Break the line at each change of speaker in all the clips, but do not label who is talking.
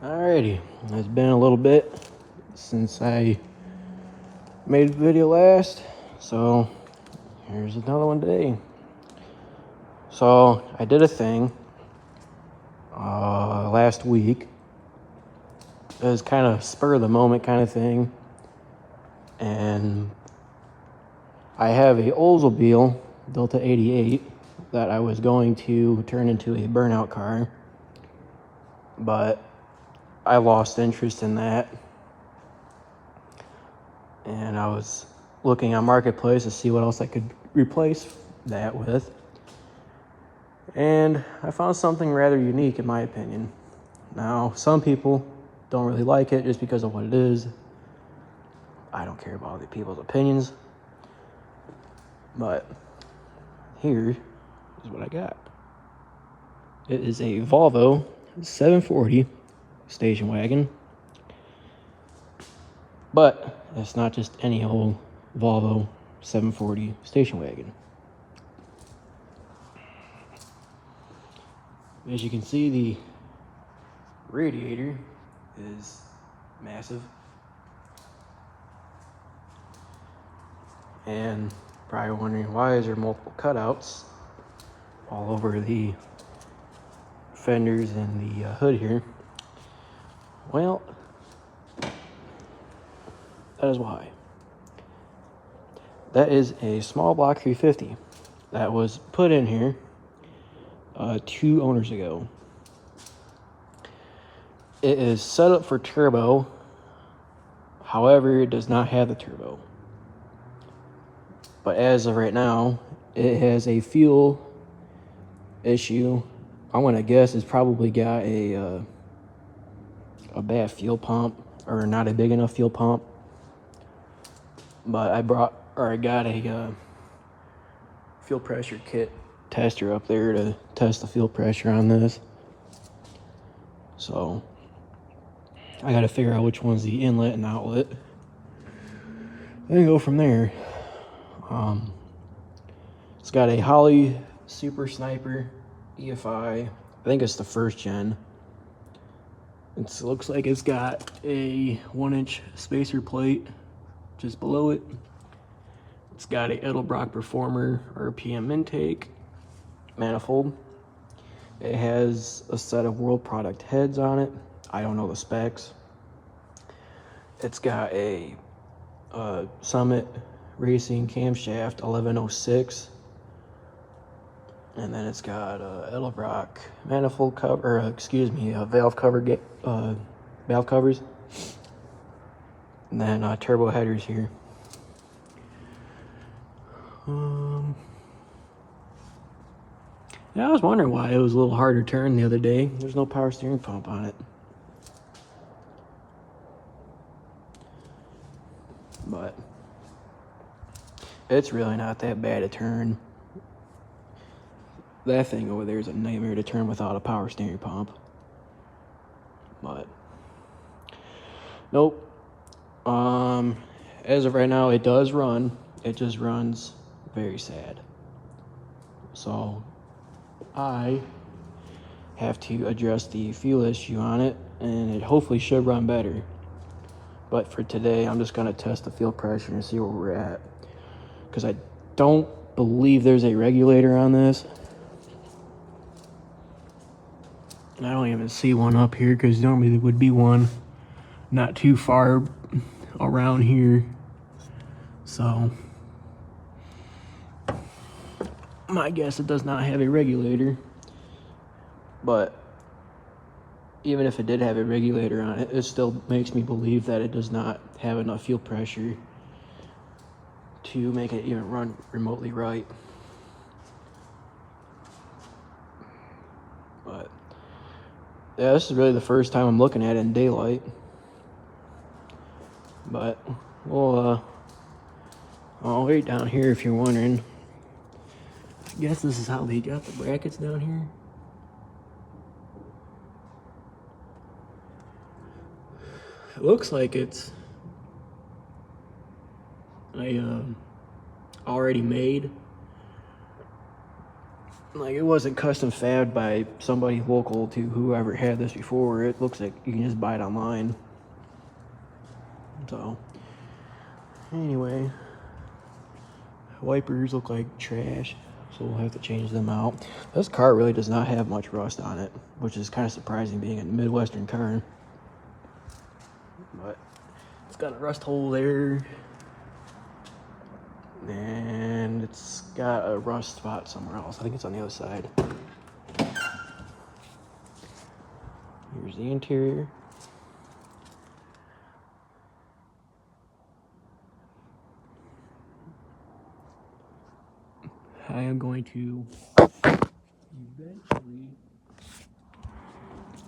Alrighty, it's been a little bit since I made a video last, so here's another one today. So I did a thing last week. It was kind of spur of the moment kind of thing, and I have a Oldsmobile Delta 88 that I was going to turn into a Burnout car, but I lost interest in that, and I was looking on Marketplace to see what else I could replace that with, and I found something rather unique in my opinion. Now, some people don't really like it just because of what it is. I don't care about other people's opinions, but here is what I got. It is a Volvo 740 station wagon, but it's not just any old Volvo 740 station wagon. As you can see, the radiator is massive, and probably wondering why is there multiple cutouts all over the fenders and the hood here. Well, that is why. That is a small block 350 that was put in here 2 owners ago. It is set up for turbo, however, it does not have the turbo. But as of right now, it has a fuel issue. I'm gonna guess it's probably got a bad fuel pump, or not a big enough fuel pump. But I got a fuel pressure kit tester up there to test the fuel pressure on this. So I got to figure out which one's the inlet and outlet, and go from there. It's got a Holley Super Sniper EFI. I think it's the first gen. It looks like it's got a 1-inch spacer plate just below it. It's got a Edelbrock Performer RPM intake manifold. It has a set of World Product heads on it. I don't know the specs. It's got a Summit Racing camshaft 1106, and then it's got a Edelbrock manifold cover, valve covers, and then turbo headers here. Yeah, I was wondering why it was a little harder to turn the other day. There's no power steering pump on it. But it's really not that bad to turn. That thing over there is a nightmare to turn without a power steering pump. But nope. As of right now, it does run. It just runs very sad. So I have to address the fuel issue on it, and it hopefully should run better. But for today, I'm just gonna test the fuel pressure and see where we're at, because I don't believe there's a regulator on this. I don't even see one up here, because normally there would be one not too far around here. So my guess, it does not have a regulator. But even if it did have a regulator on it, it still makes me believe that it does not have enough fuel pressure to make it even run remotely right. But yeah, this is really the first time I'm looking at it in daylight. But we'll I'll wait down here if you're wondering. I guess this is how they got the brackets down here. It looks like it's already made. Like, it wasn't custom fabbed by somebody local to whoever had this before. It looks like you can just buy it online. So, anyway, wipers look like trash, so we'll have to change them out. This car really does not have much rust on it, which is kind of surprising being a Midwestern car. But it's got a rust hole there, and it's got a rust spot somewhere else. I think it's on the other side. Here's the interior. I am going to eventually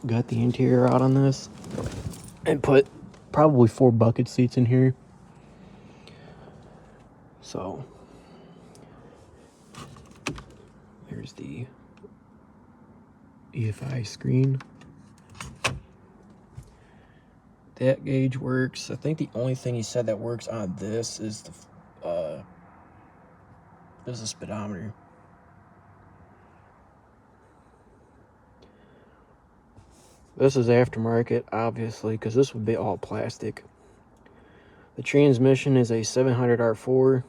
gut the interior out on this and put probably 4 bucket seats in here. So there's the EFI screen. That gauge works. I think the only thing he said that works on this is the speedometer. This is aftermarket, obviously, because this would be all plastic. The transmission is a 700 R4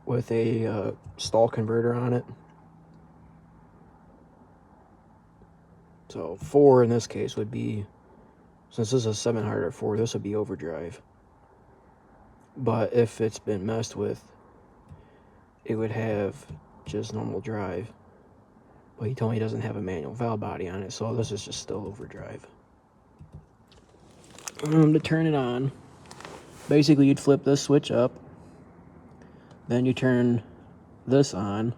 with a stall converter on it. So 4 in this case would be, since this is a 700 R4, this would be overdrive. But if it's been messed with, it would have just normal drive. But he told me he doesn't have a manual valve body on it, so this is just still overdrive. To turn it on, basically you'd flip this switch up, then you turn this on,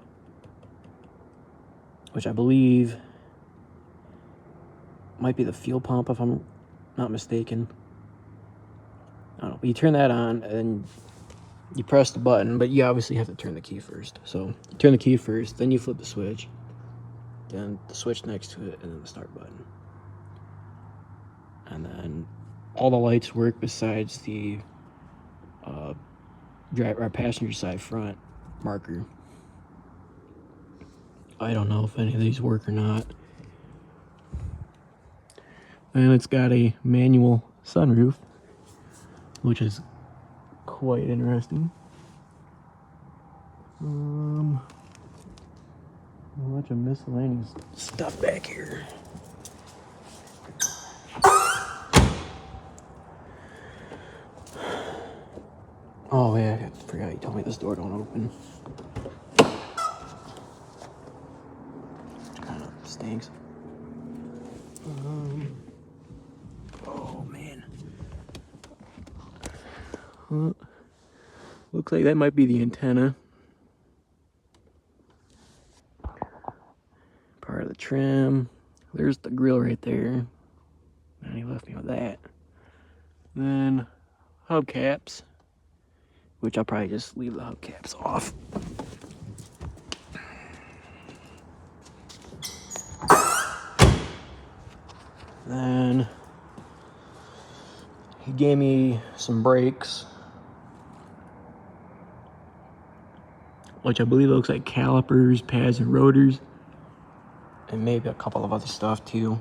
which I believe might be the fuel pump if I'm not mistaken. I don't know, but you turn that on and you press the button, but you obviously have to turn the key first. So you turn the key first, then you flip the switch, then the switch next to it, and then the start button. And then all the lights work besides the driver or passenger side front marker. I don't know if any of these work or not. And it's got a manual sunroof, which is quite interesting. A bunch of miscellaneous stuff back here. Oh yeah, I forgot you told me this door don't open. Which kind of stinks. Oh man. Looks like that might be the antenna. Part of the trim. There's the grill right there. And he left me with that. Then hubcaps, which I'll probably just leave the hubcaps off. Then he gave me some brakes, which I believe looks like calipers, pads, and rotors, and maybe a couple of other stuff too.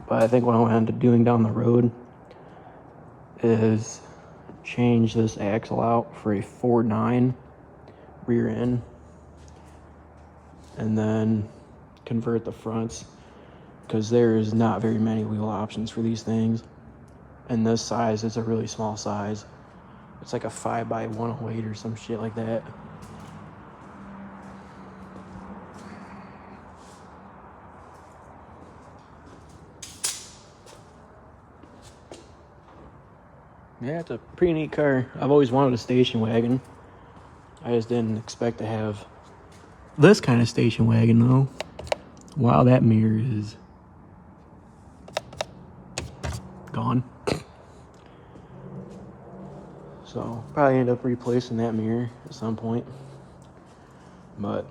But I think what I want to end up doing down the road is change this axle out for a 4.9 rear end, and then convert the fronts, because there is not very many wheel options for these things. And this size is a really small size. It's like a 5x108 or some shit like that. Yeah, it's a pretty neat car. I've always wanted a station wagon. I just didn't expect to have this kind of station wagon though. Wow, that mirror is gone. So probably end up replacing that mirror at some point. But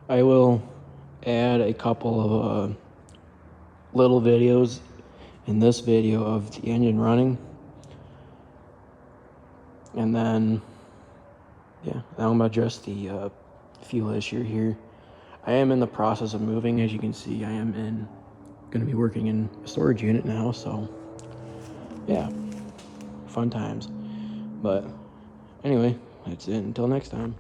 I will add a couple of little videos in this video of the engine running, and then yeah, now I'm gonna address the fuel issue here. I am in the process of moving. As you can see, I am gonna be working in a storage unit now, so yeah, fun times. But anyway, that's it. Until next time.